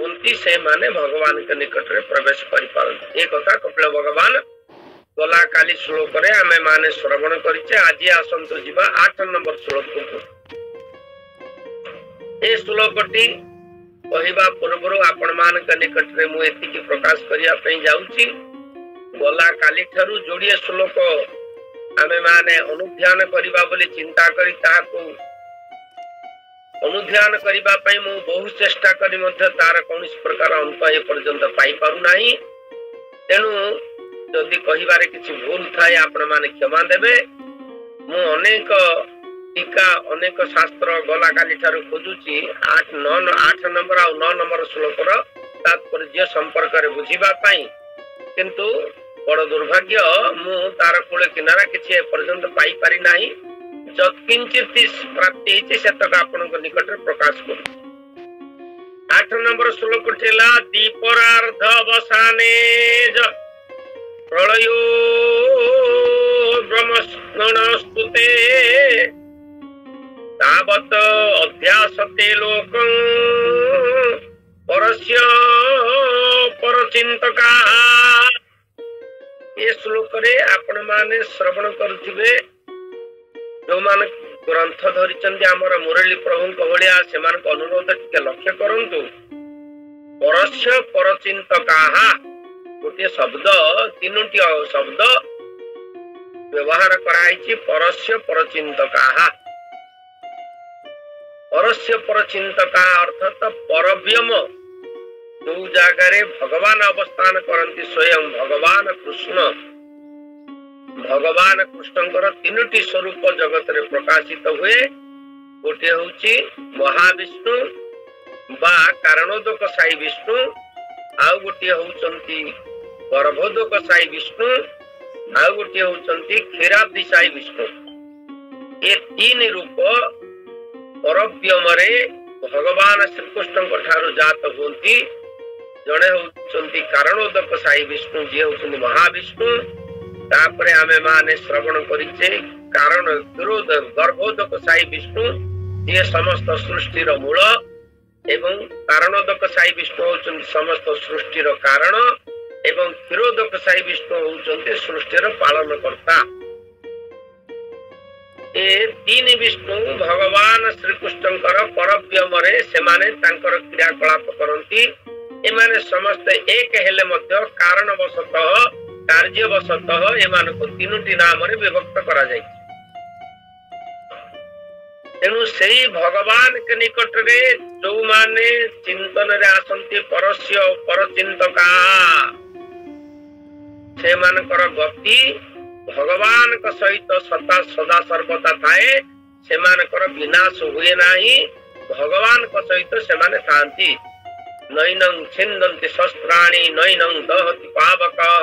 हुंती से माने भगवान के निकट रे प्रवेश करि पारंती। ए कथा कपिल भगवान गला काली श्लोक रे आमे माने श्रवण करिचे। आज आसंतु जीवा 8 नंबर श्लोक को। ए श्लोकटी कहिबा पूर्व आपण मान के निकट रे मु एति की प्रकाश करिया पई जाउची। गला काली ठारू जोड़िए श्लोक आमे माने अनुध्यान करिबा बोली चिंता करी ताहाको अनुध्यान करिबा पई मु बहु चेष्टा करी मध्य तार कोनस प्रकार अंत ए पर्यंत पाई पारु नाही। तेनु जदि कहिबारे किछि भूल थाए आपण माने क्षमा देबे। मु अनेक टीका अनेक शास्त्र गला काली ठारू खोजुची 8 नंबर आ 9 नंबर श्लोक रो तात्पर्य संपर्क रे बुझिबा पई, किंतु बड़ दुर्भाग्य मु तार कूले किनारा किसी पर्यंत पाई पारि नाही। जकिंचित प्राप्ति हेछि सेतक आपनक निकट प्रकाश करू। 8 नंबर श्लोक टेला दीपरार्ध अवसाने प्रलयो ब्रह्मस्मरणस्तुते तावत अध्यासते लोकं परस्य परचिंतका। ये श्लोक रे आपण माने श्रवण करुथिबे। जो मान ग्रंथ धरिचंदी हमर मुरली प्रभु भलिया सेमान अनुरोध टिके लक्ष्य करंतु। परस्य परचिंतकाहा गोटे शब्द तीनोटी शब्द व्यवहार कराइछि। परस्य परचिंतकाहा परस्य परचिंतका अर्थात परव्यम जो जगह भगवान अवस्थान करती स्वयं भगवान कृष्णकर तीनोटी स्वरूप जगत रे प्रकाशित हुए। गोटे होची महाविष्णु बा कारणोदक साई विष्णु, आउ गोटे होचंती गर्भोदक साई विष्णु, आउ गोटे होचंती क्षीराब्धि साई विष्णु। ये तीन रूप परव्यम रे भगवान श्रीकृष्ण ठारू जात होती। जड़े होचंती कारणोदक साई विष्णु जी होचंती महाविष्णु। तापरे आमे माने श्रवण करिचे कारण गर्भोदक साई विष्णु ये समस्त सृष्टि रो मूल एवं कारणोदक साई विष्णु होचंती समस्त सृष्टि रो कारण एवं क्षीरोदक साई विष्णु होचंती सृष्टि रो पालन करता। ए तीन विष्णु भगवान श्रीकृष्णकर परव्यम रे सेमाने तांकर क्रियाकलाप करंती। एमाने समस्त एक हेले मध्य कारणवशतः कार्यवशतः एमानको तीनोटी नाम रे विभक्त करा जाय। तेणु सेही भगवान के निकट रे जो माने चिंतन रे आसंती परस्य परचिंतका से मानकर गति भगवान का सहित सदा सर्वदा थाए। से मानकर विनाश हुए नाही। भगवान का सहित से माने थांती। नैनं छिन्दन्ति शस्त्राणि नैनं दहति पावकः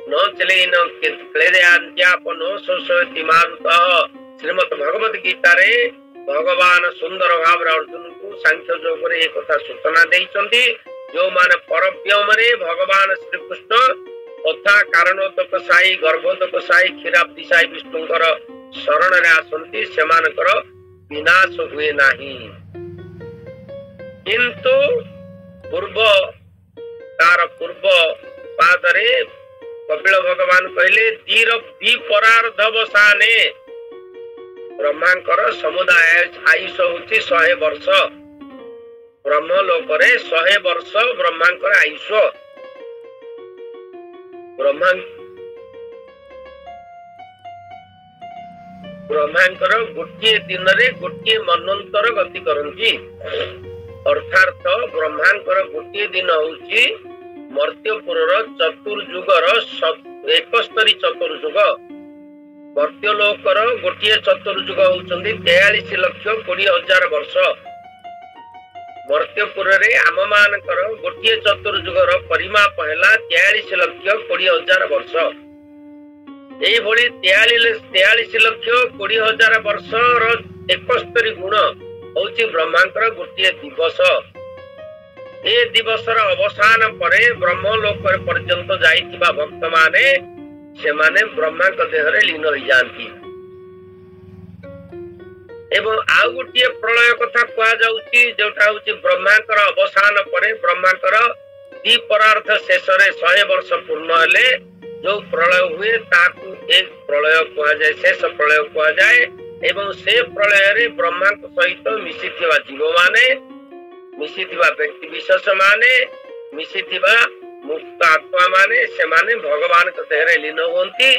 न चलेन क्लेदयान्त्यापनो शोषयति मारुतः। श्रीमद् भगवत गीता रे भगवान सुंदर भाव अर्जुन को सांख्य योग रे एक कथा सूचना देइचंती। जो माने परव्यम रे भगवान श्रीकृष्ण तथा कारणोदक साई गर्भोदक साई क्षीराब्धि साई विष्णुकर शरण रे आसंती सेमानकर विनाश हुए नाही। किंतु तार पूर्व पादरे कपिल भगवान कहले दीपरार्धवसाने ब्रह्मांकर समुदाय आयुष होची 100 वर्ष। ब्रह्मलोक रे 100 वर्ष ब्रह्मांकर आयुष। ब्रह्मांकर गोटे दिन रे गोटे मनंतर गति करंती। अर्थात ब्रह्मांकर गोटे दिन होची मर्त्यपुर चतुर्युगर 71 चतुर्युग। मर्त्यलोकर गोटे चतुर्युग होचंदी 43,20,000 वर्ष। मर्त्यपुर रे आम मानकर गोटे चतुर्युगर परिमाप हैला 43,20,000 वर्ष। एई भली 43,20,000 वर्षर 71 गुण होची ब्रह्मांकर गोटे दिवस। ए दिवसर अवसान परे ब्रह्मलोक पर्यंत जाइथिबा भक्त माने से माने ब्रह्मा के देह रे लीन हो जाती। एवं आउ गोटे प्रलय कथा कहुची जोटा हूँ ब्रह्मांकर अवसान पर ब्रह्मांकर द्विपरार्ध शेष 100 वर्ष पूर्ण हेले जो प्रलय हुए ताकू एक प्रलय कहुए शेष प्रलय कहुए एवं से प्रलय रे ब्रह्मांक सहित मिशिथिबा जीव माने मिशिथिबा व्यक्ति विशेष माने मिशिथिबा मुक्त आत्मा माने से माने भगवान के देहरे लीन होती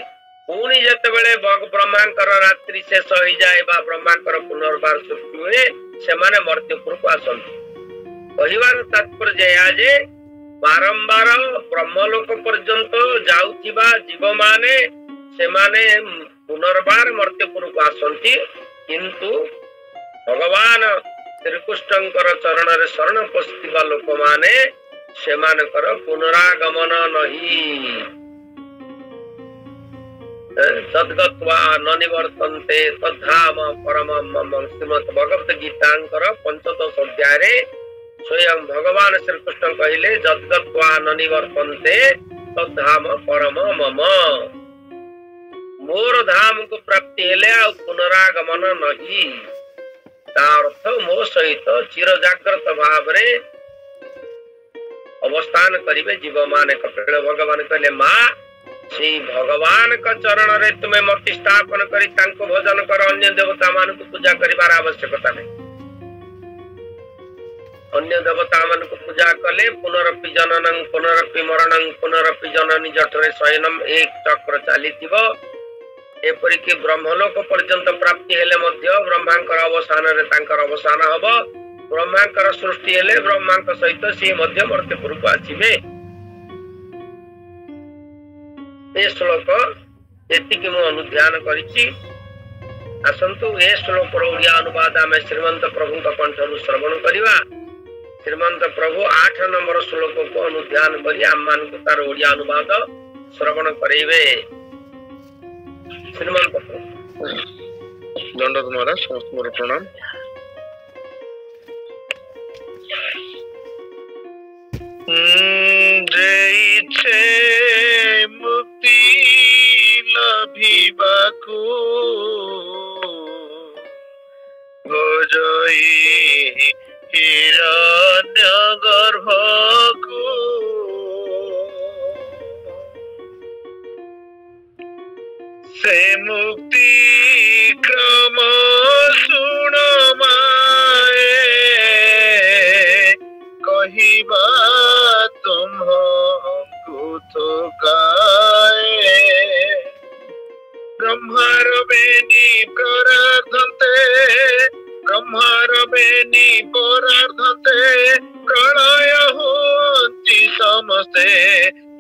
पुणी जेतेबेले ब्रह्मांकर रात्रि शेष हो जाए बा ब्रह्मांकर पुनर्बार सृष्टि हुए से माने मर्त्यपुर को आसंती कहिबार तात्पर्य या जे बारंबार ब्रह्मलोक पर्यंत जाउथिबा जीव माने से माने पुनर्बार मर्त्यपुर को आसंती किंतु भगवान श्रीकृष्णकर चरण रे शरण पस्थिबा लोक माने से मानकर पुनरागमन नहीं तद्गत्वा न निवर्तन्ते तद्धाम परम मम श्रीमद् भगवत गीतांकर 15 अध्याय रे स्वयं भगवान श्री कृष्ण कहले तद्गत्वा न निवर्तन्ते तद्धाम परम मम मोर धाम को प्राप्ति हेले आ पुनरागमन नहीं ता अर्थ मो सहित चिर जाग्रत भाव रे अवस्थान करिवे जीव माने कपिल भगवान कहले मां श्री भगवान का चरण रे तुम्हें मति स्थापन करी तांको भजन कर अन्य देवता मान को पूजा करिवार आवश्यकता नहीं अन्य देवता मान को पूजा कले पुनरपि जननं पुनरपि मरणं पुनरपि जननी जठरे शयनम एक चक्र चलीथिबो एपरि कि ब्रह्मलोक पर्यंत प्राप्ति हेले मध्य ब्रह्मांकर अवसान रे तांकर अवसान हबो ब्रह्मांकर सृष्टि हेले ब्रह्मांक सहित से मध्य मर्त्यपुर को आसीबे ए श्लोक एतिकी मु अनुध्यान करिछि आसंतु ए श्लोक रो ओडिया अनुवाद आमे श्रीमंत प्रभु का कंठरु श्रवण करिवा श्रीमंत प्रभु 8 नंबर श्लोक को अनुध्यान करी आमान को तार ओडिया अनुवाद श्रवण करेबे श्रीमंत प्रभु दंडक महाराज समस्त मोर प्रणाम जय छे मुक्ति लभिबाकु गोजई हिरण्य गर्भकु से मुक्ति क्रम सुण माए कहिबा ब्रह्मार बेनी परार्धन्ते प्रलय होती समस्ते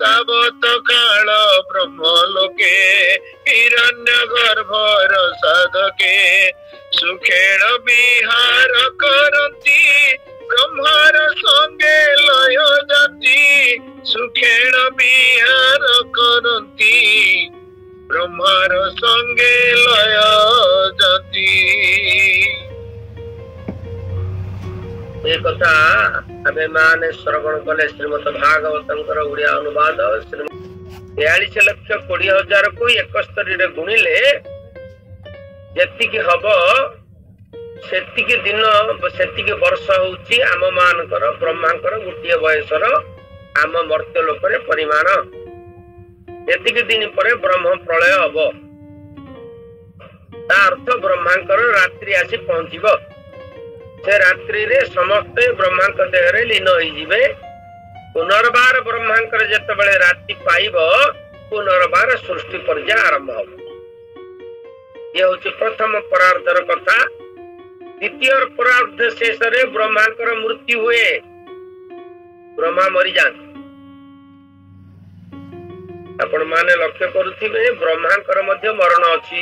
तावत काल ब्रह्मलोके हिरण्य गर्भर साधके सुखेण विहार करन्ति ब्रह्मार संगे लय जाति सुखेण विहार करन्ति ब्रह्मार संगे लय जाति ए कथा आमे माने श्रवण कले श्रीमद् भागवतंकर ओडिया अनुवाद 42,20,000 को 71 रे गुणिले जेतिकी हबो सेतिकी दिन सेतिकी वर्ष होउची आम मानकर ब्रह्मांकर गुटिए बयसर आम मर्त्य लोक रे परिमाण एतिकी दिन परे ब्रह्म प्रलय हबो ता अर्थ ब्रह्मांकर रात्रि आसी पहुंचीबो से रात्रि रे समस्त ब्रह्मांक देह रे लीन होई जिवे पुनर्बार ब्रह्मांकर जेतेबेले रात्रि पाइबो पुनर्बार सृष्टि पर्याय आरंभ हो ये होची प्रथम परार्धर कथा द्वितीय परार्ध शेष रे ब्रह्मांकर मृत्यु हुए ब्रह्मा मरि जान आपण माने लक्ष्य करूथिबे ब्रह्मांकर मध्य मरण अछि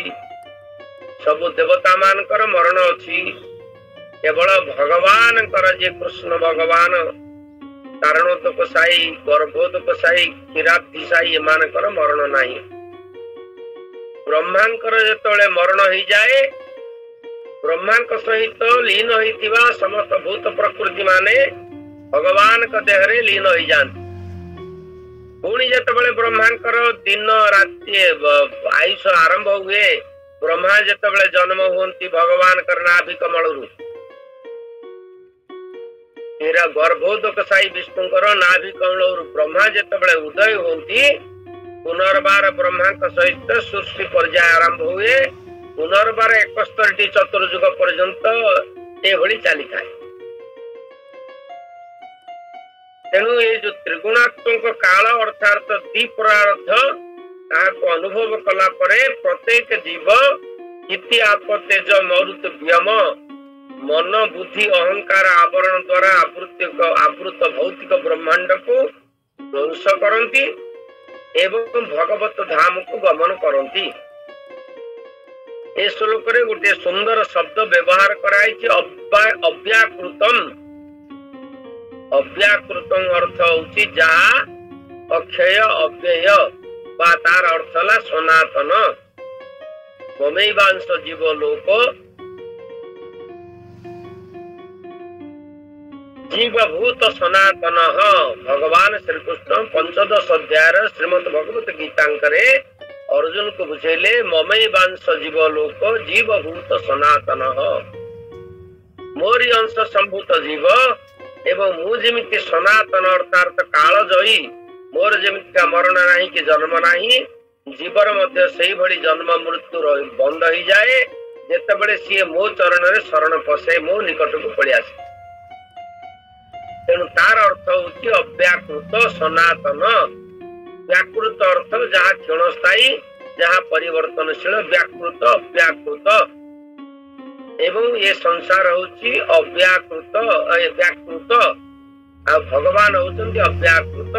सब देवता मानकर मरण अछि केवल भगवान कर जे कृष्ण भगवान कारणोदकसाई गर्भोदकसाई क्षीराब्धिसाई एमानकर मरण नाही ब्रह्मांकर जेतले मरण हो जाए ब्रह्मांक सहित लीन होइतिबा समस्त भूत प्रकृति माने भगवान का देह रे लीन हो जान पुणी जेतबेले ब्रह्मांकर दिन राति आयुष आरंभ हुए ब्रह्मा जेतबेले जन्म हुंती भगवान नाभि कमलरू तेरा गर्भोदक साई विष्णुकर नाभि कमलरू ब्रह्मा जेतबेले उदय होती पुनर्बार ब्रह्मा सहित सृष्टि पर्याय आरंभ हुए पुनर्बार 71 चतुर्युग पर्यंत एभली चली था। तेणु ये जो त्रिगुणात्मक काल अर्थात द्विपरार्थ ताको अनुभव कला परे प्रत्येक जीव इति आप तेज मरुत व्यम मन बुद्धि अहंकार आवरण द्वारा आवृत भौतिक ब्रह्मांड को ध्वंस करती एवं भगवत धाम को गमन करती। ए श्लोक रे गोटे सुंदर शब्द व्यवहार कराई अव्याकृतम। अव्याकृतम अर्थ होची जहा अक्षय अव्यय बा तार अर्थ ला सनातन। ममैवांश जीव लोक जीवभूत सनातन भगवान श्री कृष्ण 15 अध्याय श्रीमद भगवत गीतांकरे अर्जुन को बुझेले ममैवांश जीव लोक जीवभूत सनातन मोरी अंश संभूत जीव एवं मु जेमिति सनातन अर्थात कालजयी मोर जेमिति मरण नाही कि जन्म नाही जीवर मध्य सेही भली जन्म मृत्यु बंद हो जाए जेतेबेले सी मो चरण रे शरण पसे मो निकट को पड़ी आसे। तेणु तार अर्थ होची अव्याकृत सनातन। व्याकृत अर्थ जहाँ क्षणस्थायी जहाँ परिवर्तनशील व्याकृत अव्याकृत एवं ये संसार होची अव्याकृत व्याकृत आ भगवान होचंती अव्याकृत।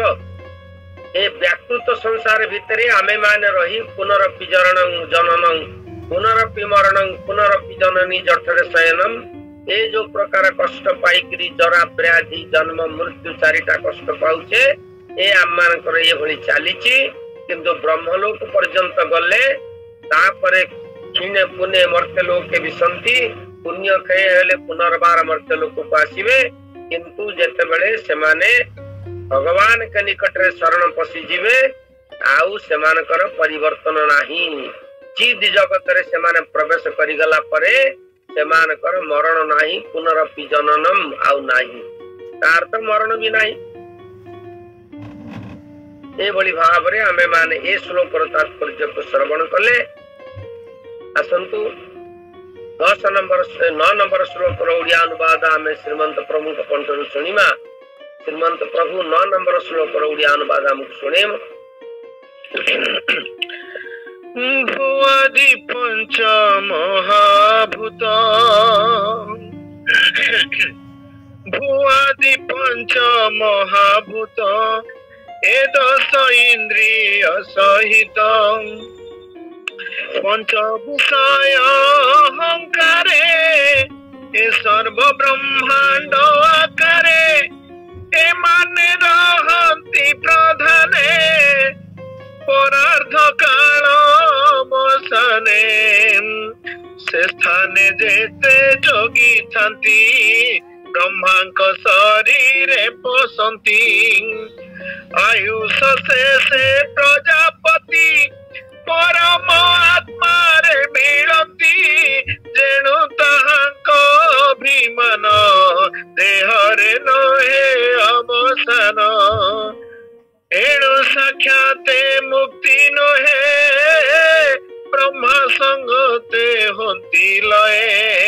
ए व्याकृत संसार भितरे आमे माने रही पुनरपि जननं पुनरपि मरणं पुनरपि जननी जठरे शयनम ए जो प्रकार कष्ट पाइकरी जरा व्याधि जन्म मृत्यु चारिटा कष्ट पाउचे ए आम्मानकर ये भली चालीची किंतु ब्रह्मलोक पर्यंत गले तापरे क्षीणे पुण्य मर्त्यलोक के विसंति पुण्य क्षय हेले पुनर्बार मर्त्यलोक को आसीबे किंतु जेतेबेले सेमाने भगवान के निकट रे शरण पसी जीवे आउ सेमानकर परिवर्तन नाही। चिद जगत रे सेमाने प्रवेश करि गला परे सेमानकर मरण नाही पुनरपि जननम आउ नाही तार तो मरण भी नाही। ए भली भाव रे आमे माने ए श्लोक र तात्पर्य को श्रवण कले। आसंतु 9 नंबर श्लोक र ओडिया अनुवाद आमे श्रीमंत प्रभु के कंठरु सुनिमा। श्रीमंत प्रभु 9 नंबर श्लोक र ओडिया अनुवाद हमकु सुनेम। भुआदि पंच महाभूत भुआदि पंच महाभूत ए 10 इंद्रिय सहित पंचभूषय अहंकारे ए सर्व ब्रह्मांड आकारे ए माने रहंती प्रधाने परार्ध काल बसने से स्थाने जेते जोगी थांती ब्रह्मांक शरीरे पसंती आयुष से प्रजापति परम आत्मा रे मिलती जेणु ताहांक अभिमान देहरे नहे अवसान एणु साक्षाते मुक्ति नहे ब्रह्मा संगते होती लये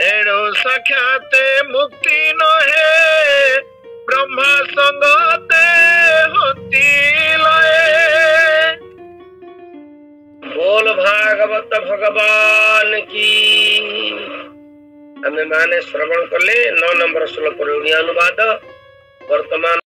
एणु साक्षाते मुक्ति नहे ब्रह्मा संगते होती लये। बोल भागवत भगवान की। हमें माने श्रवण कले 9 नंबर श्लोक अनुवाद वर्तमान